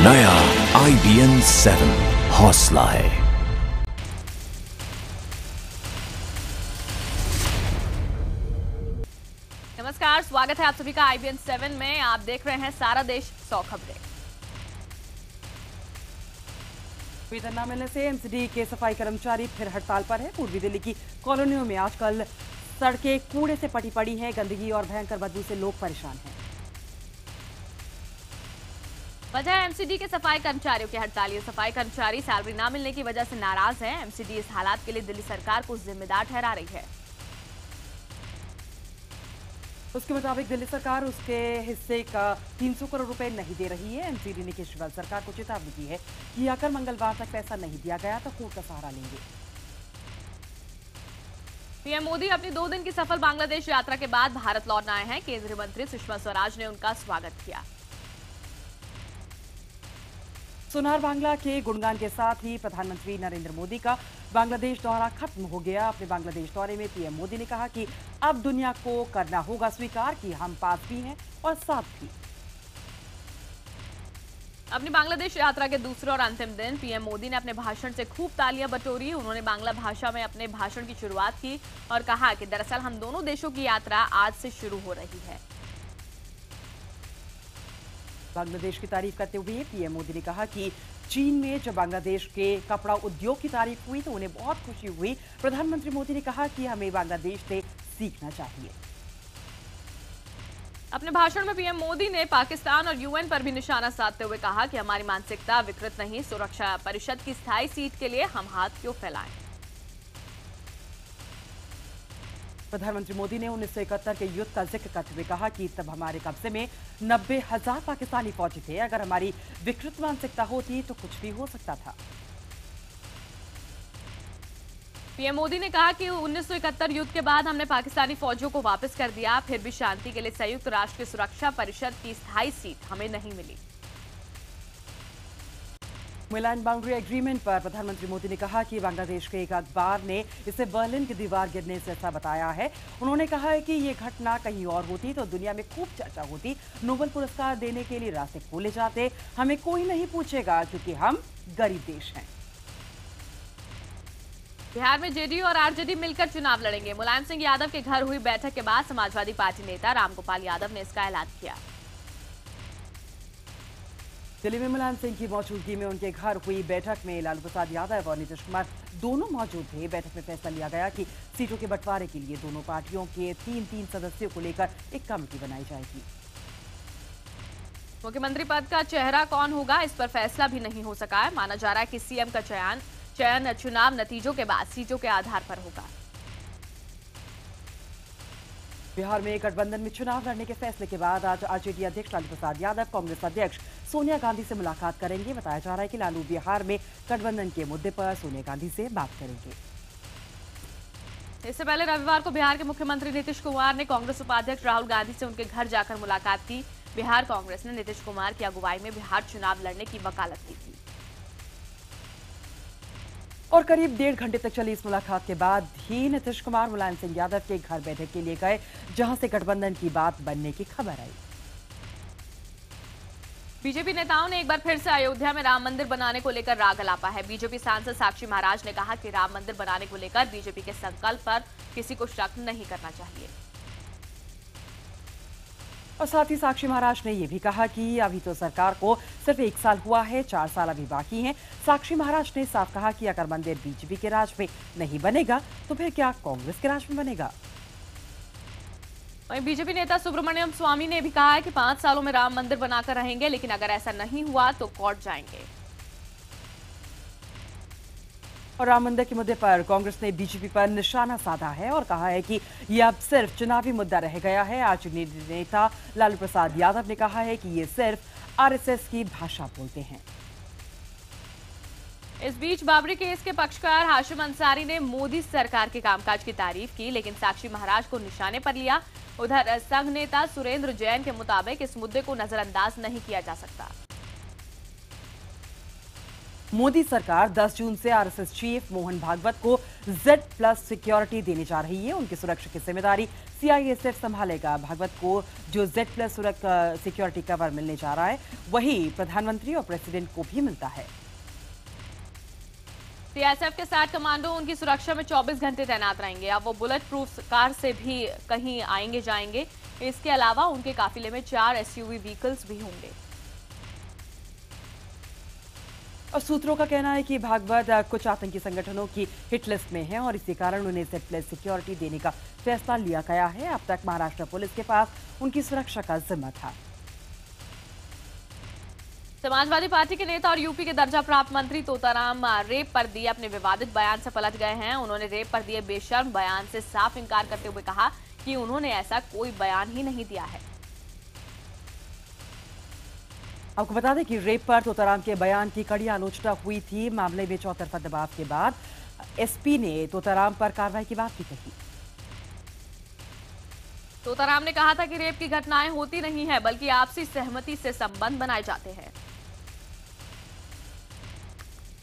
नया IBN 7 हौसला है। नमस्कार, स्वागत है आप सभी का IBN 7 में। आप देख रहे हैं सारा देश 100 खबरें। वेतन न मिलने से MCD के सफाई कर्मचारी फिर हड़ताल पर है। पूर्वी दिल्ली की कॉलोनियों में आजकल सड़कें कूड़े से पटी पड़ी हैं। गंदगी और भयंकर बदबू से लोग परेशान हैं। वजह MCD के सफाई कर्मचारियों की हड़ताल। ये सफाई कर्मचारी सैलरी न मिलने की वजह से नाराज हैं। MCD इस हालात के लिए दिल्ली सरकार को जिम्मेदार ठहरा रही है। उसके मुताबिक दिल्ली सरकार उसके हिस्से का 300 करोड़ रुपए नहीं दे रही है। MCD ने केजरीवाल सरकार को चेतावनी दी है कि अगर मंगलवार तक पैसा नहीं दिया गया तो कोर्ट का सहारा लेंगे। पीएम मोदी अपनी 2 दिन की सफल बांग्लादेश यात्रा के बाद भारत लौटने आए हैं। केंद्रीय मंत्री सुषमा स्वराज ने उनका स्वागत किया। सोनार बांग्ला के गुणगान के साथ ही प्रधानमंत्री नरेंद्र मोदी का बांग्लादेश दौरा खत्म हो गया। अपने बांग्लादेश दौरे में पीएम मोदी ने कहा कि अब दुनिया को करना होगा स्वीकार कि हम पास भी हैं और साथ भी। अपनी बांग्लादेश यात्रा के दूसरे और अंतिम दिन पीएम मोदी ने अपने भाषण से खूब तालियां बटोरी। उन्होंने बांग्ला भाषा में अपने भाषण की शुरुआत की और कहा कि दरअसल हम दोनों देशों की यात्रा आज से शुरू हो रही है। बांग्लादेश की तारीफ करते हुए पीएम मोदी ने कहा कि चीन में जब बांग्लादेश के कपड़ा उद्योग की तारीफ हुई तो उन्हें बहुत खुशी हुई। प्रधानमंत्री मोदी ने कहा कि हमें बांग्लादेश से सीखना चाहिए। अपने भाषण में पीएम मोदी ने पाकिस्तान और UN पर भी निशाना साधते हुए कहा कि हमारी मानसिकता विकृत नहीं। सुरक्षा परिषद की स्थायी सीट के लिए हम हाथ क्यों फैलाएं। प्रधानमंत्री मोदी ने 1971 के युद्ध का जिक्र करते हुए कहा कि तब हमारे कब्जे में 90,000 पाकिस्तानी फौजी थे। अगर हमारी विकृत मानसिकता होती तो कुछ भी हो सकता था। पीएम मोदी ने कहा कि 1971 युद्ध के बाद हमने पाकिस्तानी फौजियों को वापस कर दिया, फिर भी शांति के लिए संयुक्त राष्ट्र की सुरक्षा परिषद की स्थायी सीट हमें नहीं मिली। मिलान बाउंड्री एग्रीमेंट पर प्रधानमंत्री मोदी ने कहा कि बांग्लादेश के एक अखबार ने इसे बर्लिन की दीवार गिरने से ऐसा बताया है। उन्होंने कहा है कि ये घटना कहीं और होती तो दुनिया में खूब चर्चा होती, नोबेल पुरस्कार देने के लिए रास्ते खोले जाते। हमें कोई नहीं पूछेगा क्योंकि हम गरीब देश हैं। बिहार में जेडीयू और आरजेडी मिलकर चुनाव लड़ेंगे। मुलायम सिंह यादव के घर हुई बैठक के बाद समाजवादी पार्टी नेता रामगोपाल यादव ने इसका ऐलान किया। दिल्ली में मुलायम सिंह की मौजूदगी में उनके घर हुई बैठक में लालू प्रसाद यादव और नीतीश कुमार दोनों मौजूद थे। बैठक में फैसला लिया गया कि सीटों के बंटवारे के लिए दोनों पार्टियों के 3-3 सदस्यों को लेकर एक कमेटी बनाई जाएगी। मुख्यमंत्री पद का चेहरा कौन होगा, इस पर फैसला भी नहीं हो सका है। माना जा रहा है कि सीएम का चयन चुनाव नतीजों के बाद सीटों के आधार पर होगा। बिहार में गठबंधन में चुनाव लड़ने के फैसले के बाद आज आरजेडी अध्यक्ष लालू प्रसाद यादव कांग्रेस अध्यक्ष सोनिया गांधी से मुलाकात करेंगे। बताया जा रहा है कि लालू बिहार में गठबंधन के मुद्दे पर सोनिया गांधी से बात करेंगे। इससे पहले रविवार को बिहार के मुख्यमंत्री नीतीश कुमार ने कांग्रेस उपाध्यक्ष राहुल गांधी से उनके घर जाकर मुलाकात की। बिहार कांग्रेस ने नीतीश कुमार की अगुवाई में बिहार चुनाव लड़ने की वकालत की थी। और करीब 1.5 घंटे तक चली इस मुलाकात के बाद ही नीतीश कुमार मुलायम सिंह यादव के घर बैठक के लिए गए, जहां से गठबंधन की बात बनने की खबर आई। बीजेपी नेताओं ने एक बार फिर से अयोध्या में राम मंदिर बनाने को लेकर राग अलापा है। बीजेपी सांसद साक्षी महाराज ने कहा कि राम मंदिर बनाने को लेकर बीजेपी के संकल्प पर किसी को शक नहीं करना चाहिए। और साथ ही साक्षी महाराज ने यह भी कहा कि अभी तो सरकार को सिर्फ 1 साल हुआ है, 4 साल अभी बाकी हैं। साक्षी महाराज ने साफ कहा कि अगर मंदिर बीजेपी के राज में नहीं बनेगा तो फिर क्या कांग्रेस के राज में बनेगा। वहीं बीजेपी नेता सुब्रमण्यम स्वामी ने भी कहा है कि 5 सालों में राम मंदिर बनाकर रहेंगे, लेकिन अगर ऐसा नहीं हुआ तो कोर्ट जाएंगे। और राम मंदिर के मुद्दे पर कांग्रेस ने बीजेपी पर निशाना साधा है और कहा है कि यह अब सिर्फ चुनावी मुद्दा रह गया है। आरजेडी नेता लालू प्रसाद यादव ने कहा है कि ये सिर्फ आरएसएस की भाषा बोलते हैं। इस बीच बाबरी केस के पक्षकार हाशिम अंसारी ने मोदी सरकार के कामकाज की तारीफ की, लेकिन साक्षी महाराज को निशाने पर लिया। उधर संघ नेता सुरेंद्र जैन के मुताबिक इस मुद्दे को नजरअंदाज नहीं किया जा सकता। मोदी सरकार 10 जून से आरएसएस चीफ मोहन भागवत को Z+ सिक्योरिटी देने जा रही है। उनकी सुरक्षा की जिम्मेदारी CISF संभालेगा। भागवत को जो Z+ सिक्योरिटी कवर मिलने जा रहा है, वही प्रधानमंत्री और प्रेसिडेंट को भी मिलता है। CISF के साथ कमांडो उनकी सुरक्षा में 24 घंटे तैनात रहेंगे। अब वो बुलेट प्रूफ कार से भी कहीं आएंगे जाएंगे। इसके अलावा उनके काफिले में 4 SUV व्हीकल्स भी होंगे। और सूत्रों का कहना है कि भागवत कुछ आतंकी संगठनों की हिट लिस्ट में है और इसी कारण उन्हें Z+ सिक्योरिटी देने का फैसला लिया गया है। अब तक महाराष्ट्र पुलिस के पास उनकी सुरक्षा का जिम्मा था। समाजवादी पार्टी के नेता और यूपी के दर्जा प्राप्त मंत्री तोताराम रेप पर दिए अपने विवादित बयान से पलट गए हैं। उन्होंने रेप पर दिए बेशर्म बयान से साफ इनकार करते हुए कहा कि उन्होंने ऐसा कोई बयान ही नहीं दिया है। आपको बता दें कि रेप पर तोताराम के बयान की कड़ी आलोचना हुई थी। मामले में चौतरफा दबाव के बाद SP ने तोताराम पर कार्रवाई की बात भी कही। तोताराम ने कहा था कि रेप की घटनाएं होती नहीं है, बल्कि आपसी सहमति से संबंध बनाए जाते हैं।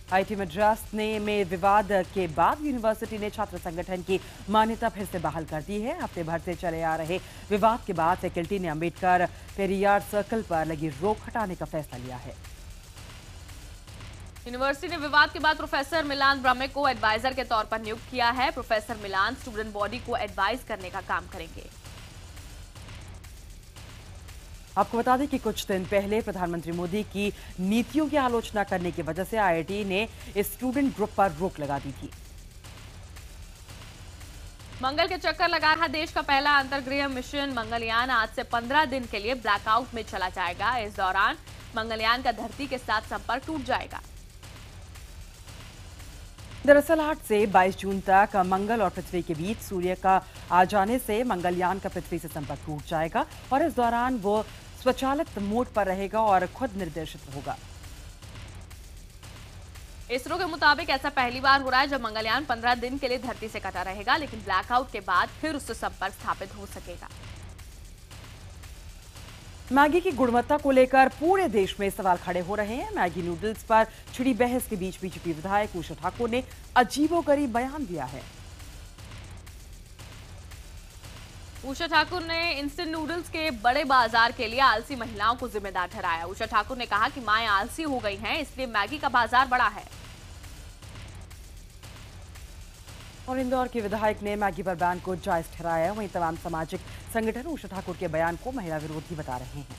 IIT मद्रास में विवाद के बाद यूनिवर्सिटी ने छात्र संगठन की मान्यता फिर से बहाल कर दी है। हफ्ते भर से चले आ रहे विवाद के बाद फैकल्टी ने अंबेडकर पेरियार सर्कल पर लगी रोक हटाने का फैसला लिया है। यूनिवर्सिटी ने विवाद के बाद प्रोफेसर मिलान ब्रह्मे को एडवाइजर के तौर पर नियुक्त किया है। प्रोफेसर मिलान स्टूडेंट बॉडी को एडवाइज करने का काम करेंगे। आपको बता दें कि कुछ दिन पहले प्रधानमंत्री मोदी की नीतियों की आलोचना करने की वजह से IIT ने इस स्टूडेंट ग्रुप पर रोक लगा दी थी। मंगल के चक्कर लगा रहा देश का पहला अंतर्गृह मिशन मंगलयान आज से 15 दिन के लिए ब्लैकआउट में चला जाएगा। इस दौरान मंगलयान का धरती के साथ संपर्क टूट जाएगा। दरअसल 8 से 22 जून तक मंगल और पृथ्वी के बीच सूर्य का आ जाने से मंगलयान का पृथ्वी से संपर्क टूट जाएगा और इस दौरान वो स्वचालित मोड पर रहेगा और खुद निर्देशित होगा। इसरो के मुताबिक ऐसा पहली बार हो रहा है जब मंगलयान 15 दिन के लिए धरती से कटा रहेगा, लेकिन ब्लैकआउट के बाद फिर उससे संपर्क स्थापित हो सकेगा। मैगी की गुणवत्ता को लेकर पूरे देश में सवाल खड़े हो रहे हैं। मैगी नूडल्स पर छिड़ी बहस के बीच बीजेपी विधायक उषा ठाकुर ने अजीबोगरीब बयान दिया है। उषा ठाकुर ने इंस्टेंट नूडल्स के बड़े बाजार के लिए आलसी महिलाओं को जिम्मेदार ठहराया। उषा ठाकुर ने कहा कि माएं आलसी हो गई हैं, इसलिए मैगी का बाजार बड़ा है। और इंदौर के विधायक ने मैगी पर बैन को जायज ठहराया। वहीं तमाम सामाजिक संगठन उषा ठाकुर के बयान को महिला विरोधी बता रहे हैं।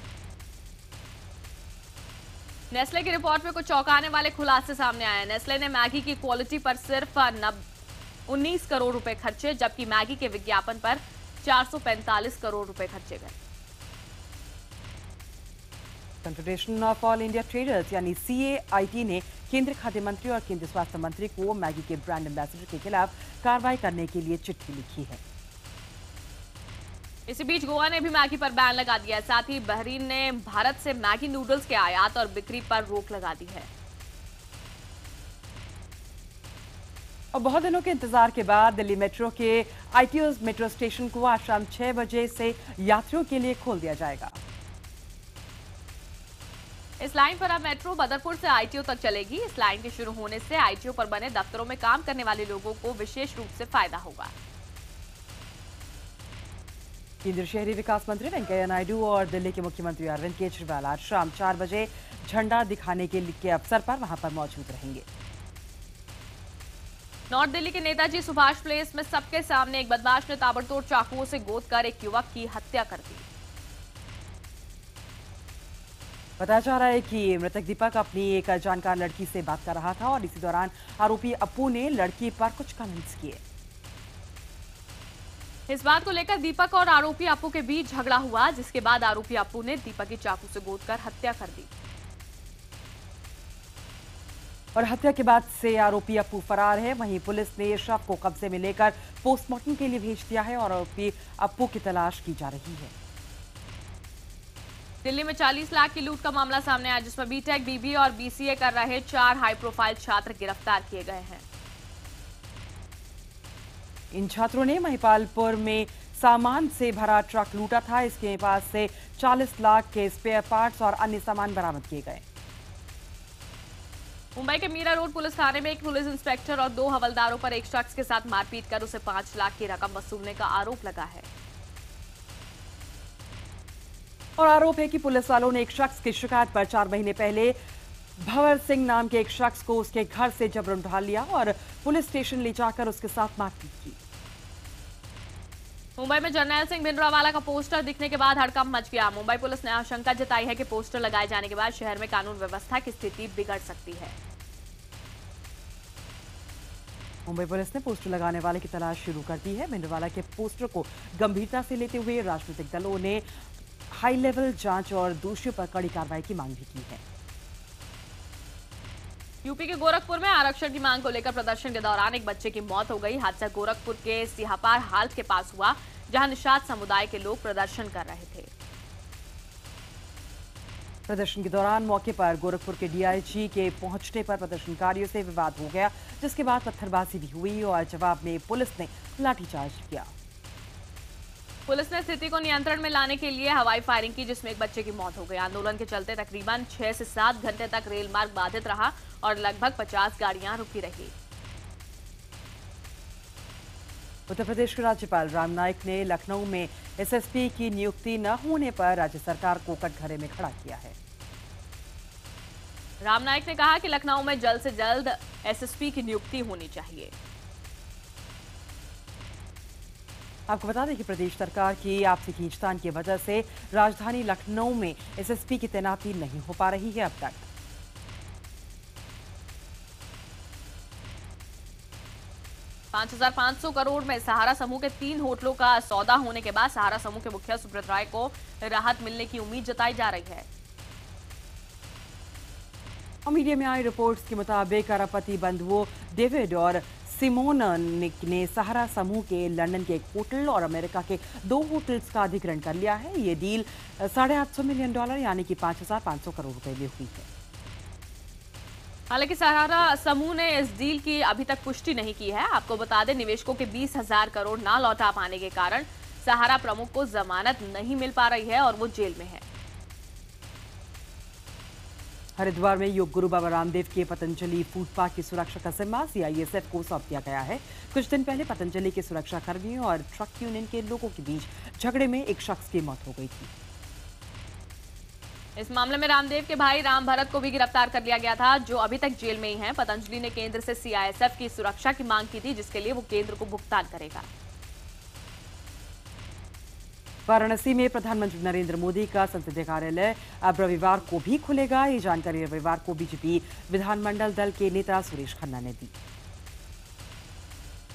नेस्ले की रिपोर्ट में कुछ चौंकाने वाले खुलासे सामने आए हैं। नेस्ले ने मैगी की क्वालिटी पर सिर्फ 19 करोड़ रुपए खर्चे, जबकि मैगी के विज्ञापन पर 445 करोड़ रुपए खर्चे गए। Confederation of all India traders यानी CAIT ने केंद्रीय खाद्य मंत्री और केंद्रीय स्वास्थ्य मंत्री को मैगी के ब्रांड एम्बेसडर के खिलाफ कार्रवाई करने के लिए चिट्ठी लिखी है। इसी बीच गोवा ने भी मैगी पर बैन लगा दिया है। साथ ही बहरीन ने भारत से मैगी नूडल्स के आयात और बिक्री पर रोक लगा दी है। और बहुत दिनों के इंतजार के बाद दिल्ली मेट्रो के ITO मेट्रो स्टेशन को आज शाम 6 बजे से यात्रियों के लिए खोल दिया जाएगा। इस लाइन पर अब मेट्रो बदरपुर से ITO तक चलेगी। इस लाइन के शुरू होने से ITO पर बने दफ्तरों में काम करने वाले लोगों को विशेष रूप से फायदा होगा। केंद्रीय शहरी विकास मंत्री वेंकैया नायडू और दिल्ली के मुख्यमंत्री अरविंद केजरीवाल आज शाम 4 बजे झंडा दिखाने के अवसर पर वहां पर मौजूद रहेंगे। नॉर्थ दिल्ली के नेताजी सुभाष प्लेस में सबके सामने एक बदमाश ने ताबड़तोड़ चाकुओं से गोद कर एक युवक की हत्या कर दी। बताया जा रहा है कि मृतक दीपक अपनी एक जानकार लड़की से बात कर रहा था और इसी दौरान आरोपी अप्पू ने लड़की पर कुछ कमेंट्स किए। इस बात को लेकर दीपक और आरोपी अप्पू के बीच झगड़ा हुआ, जिसके बाद आरोपी अप्पू ने दीपक की चाकू से गोदकर हत्या कर दी और हत्या के बाद से आरोपी अप्पू फरार है। वहीं पुलिस ने शव को कब्जे में लेकर पोस्टमार्टम के लिए भेज दिया है और आरोपी अप्पू की तलाश की जा रही है। दिल्ली में 40 लाख की लूट का मामला सामने आया, जिसमें बीटेक, बीबीए और BCA कर रहे 4 हाई प्रोफाइल छात्र गिरफ्तार किए गए हैं। इन छात्रों ने महिपालपुर में सामान से भरा ट्रक लूटा था। इसके पास से 40 लाख के स्पेयर पार्ट्स और अन्य सामान बरामद किए गए। मुंबई के मीरा रोड पुलिस थाने में एक पुलिस इंस्पेक्टर और 2 हवलदारों पर एक शख्स के साथ मारपीट कर उसे 5 लाख की रकम वसूलने का आरोप लगा है। और आरोप है कि पुलिस वालों ने एक शख्स की शिकायत पर 4 महीने पहले भंवर सिंह नाम के एक शख्स को उसके घर से जबरन उठा लिया और पुलिस स्टेशन ले जाकर उसके साथ मारपीट की। मुंबई में जर्नैल सिंह भिंडरावाला का पोस्टर दिखने के बाद हड़कंप मच गया। मुंबई पुलिस ने आशंका जताई है कि पोस्टर लगाए जाने के बाद शहर में कानून व्यवस्था की स्थिति बिगड़ सकती है। मुंबई पुलिस ने पोस्टर लगाने वाले की तलाश शुरू कर दी है। भिंडरावाला के पोस्टर को गंभीरता से लेते हुए राजनीतिक दलों ने हाई लेवल जांच और दोषियों पर कड़ी कार्रवाई की मांग भी की है। यूपी के गोरखपुर में आरक्षण की मांग को लेकर प्रदर्शन के दौरान एक बच्चे की मौत हो गई। हादसा गोरखपुर के सिहापार हाल्ट के पास हुआ, जहां निषाद समुदाय के लोग प्रदर्शन कर रहे थे। प्रदर्शन के दौरान मौके पर गोरखपुर के डीआईजी के पहुंचने पर प्रदर्शनकारियों से विवाद हो गया, जिसके बाद पत्थरबाजी भी हुई और जवाब में पुलिस ने लाठीचार्ज किया। पुलिस ने स्थिति को नियंत्रण में लाने के लिए हवाई फायरिंग की, जिसमें एक बच्चे की मौत हो गई। आंदोलन के चलते तकरीबन 6 से 7 घंटे तक रेल मार्ग बाधित रहा और लगभग 50 गाड़ियां रुकी रही। उत्तर प्रदेश के राज्यपाल राम नाईक ने लखनऊ में एसएसपी की नियुक्ति न होने पर राज्य सरकार को कटघरे में खड़ा किया है। राम नाईक ने कहा कि लखनऊ में जल्द से जल्द एसएसपी की नियुक्ति होनी चाहिए। आपको बता दें कि प्रदेश सरकार की आपसी खींचतान की वजह से राजधानी लखनऊ में एसएसपी की तैनाती नहीं हो पा रही है। अब तक 5,500 करोड़ में सहारा समूह के 3 होटलों का सौदा होने के बाद सहारा समूह के मुखिया सुब्रत राय को राहत मिलने की उम्मीद जताई जा रही है। मीडिया में आई रिपोर्ट्स के मुताबिक अरबपति बंधुओं डेविड और सिमोन ने सहारा समूह के लंदन के एक होटल और अमेरिका के 2 होटल्स का अधिग्रहण कर लिया है। ये डील $850 मिलियन यानी कि 5,500 करोड़ रुपए में हुई है। हालांकि सहारा समूह ने इस डील की अभी तक पुष्टि नहीं की है। आपको बता दें, निवेशकों के 20,000 करोड़ ना लौटा पाने के कारण सहारा प्रमुख को जमानत नहीं मिल पा रही है और वो जेल में है। हरिद्वार में योग गुरु बाबा रामदेव के पतंजलि फूड पार्क की सुरक्षा का जिम्मा सीआईएसएफ को सौंप दिया गया है। कुछ दिन पहले पतंजलि के सुरक्षा कर्मियों और ट्रक यूनियन के लोगों के बीच झगड़े में एक शख्स की मौत हो गई थी। इस मामले में रामदेव के भाई राम भरत को भी गिरफ्तार कर लिया गया था, जो अभी तक जेल में ही हैं। पतंजलि ने केंद्र से सीआईएसएफ की सुरक्षा की मांग की थी, जिसके लिए वो केंद्र को भुगतान करेगा। वाराणसी में प्रधानमंत्री नरेंद्र मोदी का संसदीय कार्यालय अब रविवार को भी खुलेगा। ये जानकारी रविवार को बीजेपी विधानमंडल दल के नेता सुरेश खन्ना ने दी।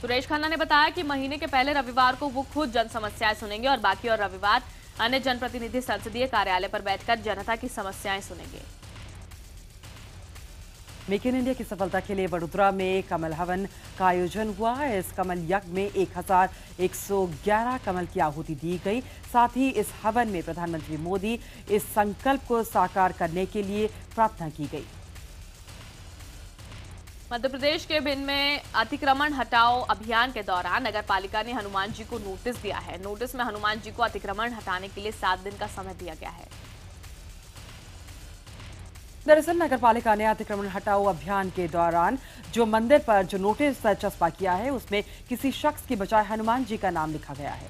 सुरेश खन्ना ने बताया कि महीने के पहले रविवार को वो खुद जन समस्याएं सुनेंगे और बाकी और रविवार अन्य जनप्रतिनिधि संसदीय कार्यालय पर बैठकर जनता की समस्याएं सुनेंगे। मेक इन इंडिया की सफलता के लिए वडोदरा में कमल हवन का आयोजन हुआ है। इस कमल यज्ञ में 1,111 कमल की आहुति दी गई। साथ ही इस हवन में प्रधानमंत्री मोदी इस संकल्प को साकार करने के लिए प्रार्थना की गई। मध्य प्रदेश के भिंड में अतिक्रमण हटाओ अभियान के दौरान नगर पालिका ने हनुमान जी को नोटिस दिया है। नोटिस में हनुमान जी को अतिक्रमण हटाने के लिए 7 दिन का समय दिया गया है। दरअसल नगर पालिका ने अतिक्रमण हटाओ अभियान के दौरान जो मंदिर पर जो नोटिस चस्पा किया है, उसमें किसी शख्स की बजाय हनुमान जी का नाम लिखा गया है।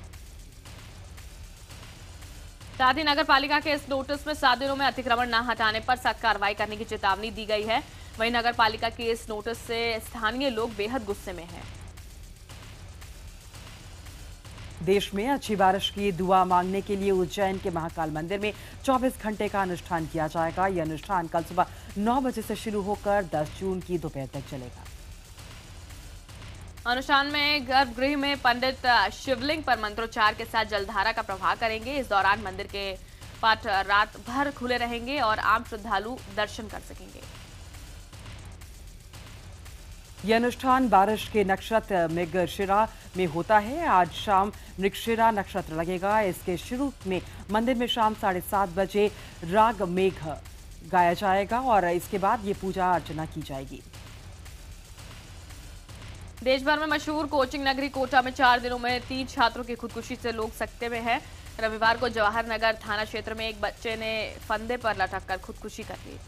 साथ ही नगर पालिका के इस नोटिस में 7 दिनों में अतिक्रमण न हटाने पर सख्त कार्रवाई करने की चेतावनी दी गई है। वहीं नगर पालिका के इस नोटिस से स्थानीय लोग बेहद गुस्से में हैं। देश में अच्छी बारिश की दुआ मांगने के लिए उज्जैन के महाकाल मंदिर में 24 घंटे का अनुष्ठान किया जाएगा। यह अनुष्ठान कल सुबह 9 बजे से शुरू होकर 10 जून की दोपहर तक चलेगा। अनुष्ठान में गर्भगृह में पंडित शिवलिंग पर मंत्रोच्चार के साथ जलधारा का प्रवाह करेंगे। इस दौरान मंदिर के पट रात भर खुले रहेंगे और आम श्रद्धालु दर्शन कर सकेंगे। यह अनुष्ठान बारिश के नक्षत्र मृगशिरा में होता है। आज शाम मृगशिरा नक्षत्र लगेगा। इसके शुरू में मंदिर में शाम 7:30 बजे राग मेघ गाया जाएगा और इसके बाद ये पूजा अर्चना की जाएगी। देश भर में मशहूर कोचिंग नगरी कोटा में 4 दिनों में 3 छात्रों की खुदकुशी से लोग सकते में हैं। रविवार को जवाहर नगर थाना क्षेत्र में एक बच्चे ने फंदे पर लटक कर खुदकुशी कर ली।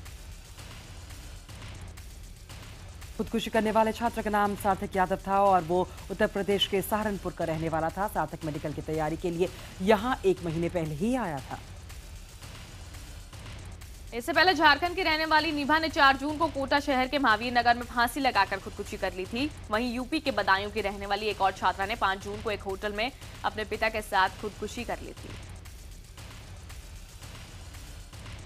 खुदकुशी करने वाले छात्र का नाम सार्थक यादव था और वो उत्तर प्रदेश के सहारनपुर का रहने वाला था। सार्थक मेडिकल की तैयारी के लिए यहाँ 1 महीने पहले ही आया था। इससे पहले झारखंड की रहने वाली निभा ने 4 जून को कोटा शहर के महावीर नगर में फांसी लगाकर खुदकुशी कर ली थी। वहीं यूपी के बदायूं की रहने वाली एक और छात्रा ने 5 जून को एक होटल में अपने पिता के साथ खुदकुशी कर ली थी।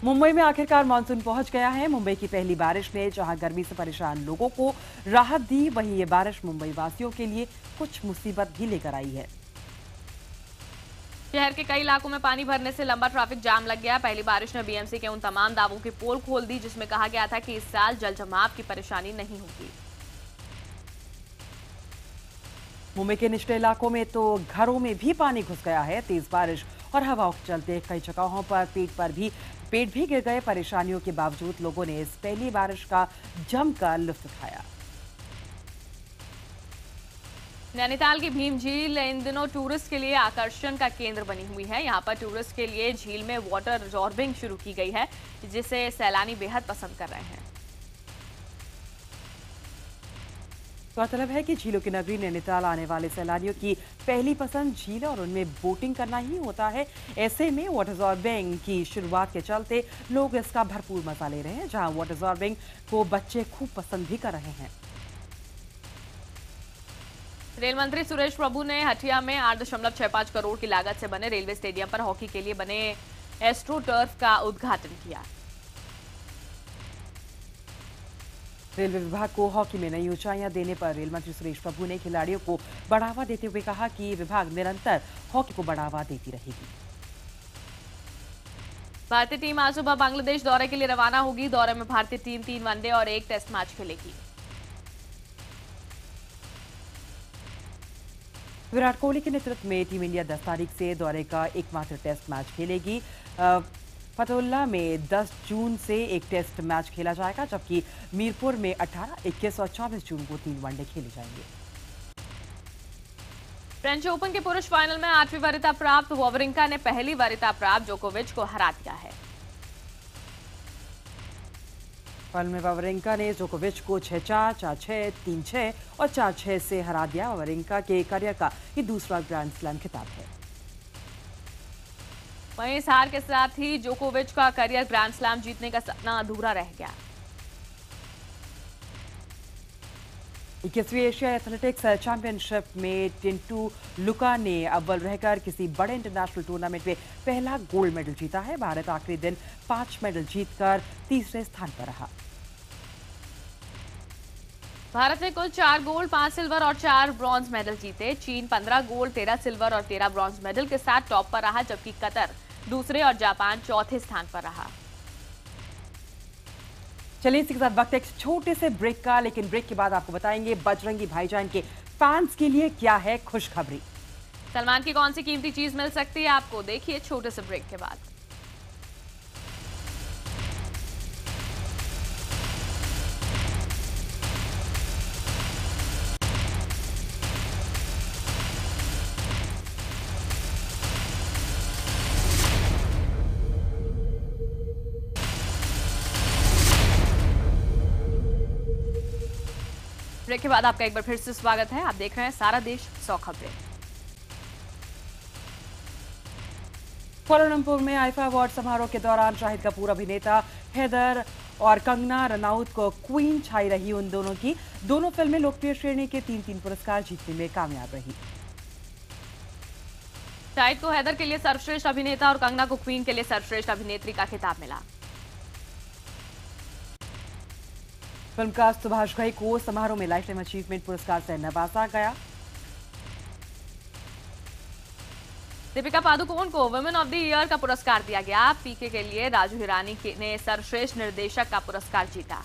मुंबई में आखिरकार मानसून पहुंच गया है। मुंबई की पहली बारिश ने जहां गर्मी से परेशान लोगों को राहत दी, वहीं ये बारिश मुंबई वासियों के लिए कुछ मुसीबत भी लेकर आई है। शहर के कई इलाकों में पानी भरने से लंबा ट्रैफिक जाम लग गया। पहली बारिश ने बीएमसी के उन तमाम दावों की पोल खोल दी जिसमें कहा गया था कि इस साल जल जमाव की परेशानी नहीं होगी। मुंबई के निचले इलाकों में तो घरों में भी पानी घुस गया है। तेज बारिश और हवाओं के चलते कई जगहों पर पेट भी गिर गए। परेशानियों के बावजूद लोगों ने इस पहली बारिश का जमकर लुत्फ उठाया। नैनीताल की भीम झील इन दिनों टूरिस्ट के लिए आकर्षण का केंद्र बनी हुई है। यहाँ पर टूरिस्ट के लिए झील में वाटर रिजॉर्बिंग शुरू की गई है जिसे सैलानी बेहद पसंद कर रहे हैं। गौरतलब है कि झीलों की नगरी नैनीताल आने वाले सैलानियों की पहली पसंद झील और उनमें बोटिंग करना ही होता है। ऐसे में वाटर रिजॉर्बिंग की शुरुआत के चलते लोग इसका भरपूर मजा ले रहे हैं, जहां वाटर रिजॉर्बिंग को बच्चे खूब पसंद भी कर रहे हैं। रेल मंत्री सुरेश प्रभु ने हटिया में 8.65 करोड़ की लागत से बने रेलवे स्टेडियम पर हॉकी के लिए बने एस्ट्रो टर्फ का उद्घाटन किया। रेलवे विभाग को हॉकी में नई ऊंचाइयां देने पर रेल मंत्री सुरेश प्रभु ने खिलाड़ियों को बढ़ावा देते हुए कहा कि विभाग निरंतर हॉकी को बढ़ावा देती रहेगी। भारतीय टीम आज सुबह बांग्लादेश दौरे के लिए रवाना होगी। दौरे में भारतीय टीम 3 वनडे और 1 टेस्ट मैच खेलेगी। विराट कोहली के नेतृत्व में टीम इंडिया 10 तारीख से दौरे का एकमात्र टेस्ट मैच खेलेगी। फतुल्ला में 10 जून से एक टेस्ट मैच खेला जाएगा, जबकि मीरपुर में 18, 21 और 24 जून को 3 वनडे खेले जाएंगे। फ्रेंच ओपन के पुरुष फाइनल में 8वीं वरीयता प्राप्त वावरिंका ने पहली वरीयता प्राप्त जोकोविच को हरा दिया है। फाइनल में वावरिंका ने जोकोविच को 6-4, 4-6, 3-6 और 4-6 से हरा दिया। वावरिंका के करियर का ये दूसरा ग्रैंड स्लैम खिताब है। वहीं इस हार के साथ ही जोकोविच का करियर ग्रैंड स्लैम जीतने का सपना अधूरा रह गया। 21वीं एशिया एथलेटिक्स चैंपियनशिप में टिंटू लुका ने अव्वल रहकर किसी बड़े इंटरनेशनल टूर्नामेंट में पहला गोल्ड मेडल जीता है। भारत आखिरी दिन 5 मेडल जीतकर तीसरे स्थान पर रहा। भारत ने कुल 4 गोल्ड, 5 सिल्वर और 4 ब्रॉन्ज मेडल जीते। चीन 15 गोल्ड, 13 सिल्वर और 13 ब्रॉन्ज मेडल के साथ टॉप पर रहा, जबकि कतर दूसरे और जापान चौथे स्थान पर रहा। चलिए इसी के साथ वक्त एक छोटे से ब्रेक का, लेकिन ब्रेक के बाद आपको बताएंगे बजरंगी भाईजान के फैंस के लिए क्या है खुशखबरी। सलमान की कौन सी कीमती चीज मिल सकती है आपको, देखिए छोटे से ब्रेक के बाद। ब्रेक के बाद आपका एक बार फिर से स्वागत है। आप देख रहे हैं सारा देश 100 खबरें। कुआलालंपुर में आईफा अवार्ड समारोह के दौरान शाहिद कपूर अभिनेता हैदर और कंगना रनौत को क्वीन छाई रही। उन दोनों की दोनों फिल्में लोकप्रिय श्रेणी के 3 पुरस्कार जीतने में कामयाब रही। शाहिद को हैदर के लिए सर्वश्रेष्ठ अभिनेता और कंगना को क्वीन के लिए सर्वश्रेष्ठ अभिनेत्री का खिताब मिला। फिल्मकार सुभाष घई को समारोह में लाइफ टाइम अचीवमेंट पुरस्कार से नवाजा गया। दीपिका पादुकोण को वुमेन ऑफ द ईयर का पुरस्कार दिया गया। पीके के लिए राजू हिरानी ने सर्वश्रेष्ठ निर्देशक का पुरस्कार जीता।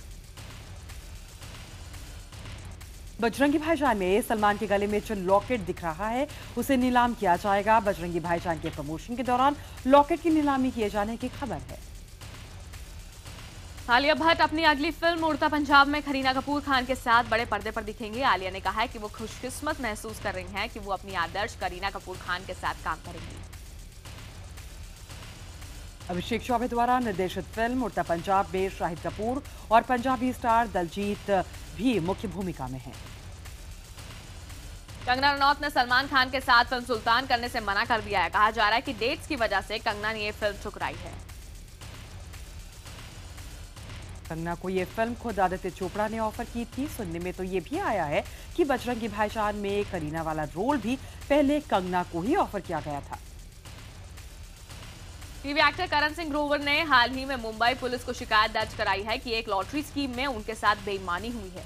बजरंगी भाईजान में सलमान के गले में जो लॉकेट दिख रहा है उसे नीलाम किया जाएगा। बजरंगी भाईजान के प्रमोशन के दौरान लॉकेट की नीलामी किए जाने की खबर है। आलिया भट्ट अपनी अगली फिल्म उड़ता पंजाब में करीना कपूर खान के साथ बड़े पर्दे पर दिखेंगी। आलिया ने कहा है कि वो खुशकिस्मत महसूस कर रही हैं कि वो अपनी आदर्श करीना कपूर खान के साथ काम करेंगी। अभिषेक चौबे द्वारा निर्देशित फिल्म उड़ता पंजाब में शाहिद कपूर और पंजाबी स्टार दलजीत भी मुख्य भूमिका में हैं। कंगना रनौत ने सलमान खान के साथ फिल्म सुल्तान करने से मना कर दिया है। कहा जा रहा है कि डेट्स की वजह से कंगना ने ये फिल्म ठुकराई है। कंगना को ये फिल्म खुद आदित्य चोपड़ा ने ऑफर की थी। सुनने में तो ये भी आया है कि बजरंगी भाईजान में करीना वाला रोल भी पहले कंगना को ही ऑफर किया गया था। टीवी एक्टर करण सिंह ग्रोवर ने हाल ही में मुंबई पुलिस को शिकायत दर्ज कराई है कि एक लॉटरी स्कीम में उनके साथ बेईमानी हुई है।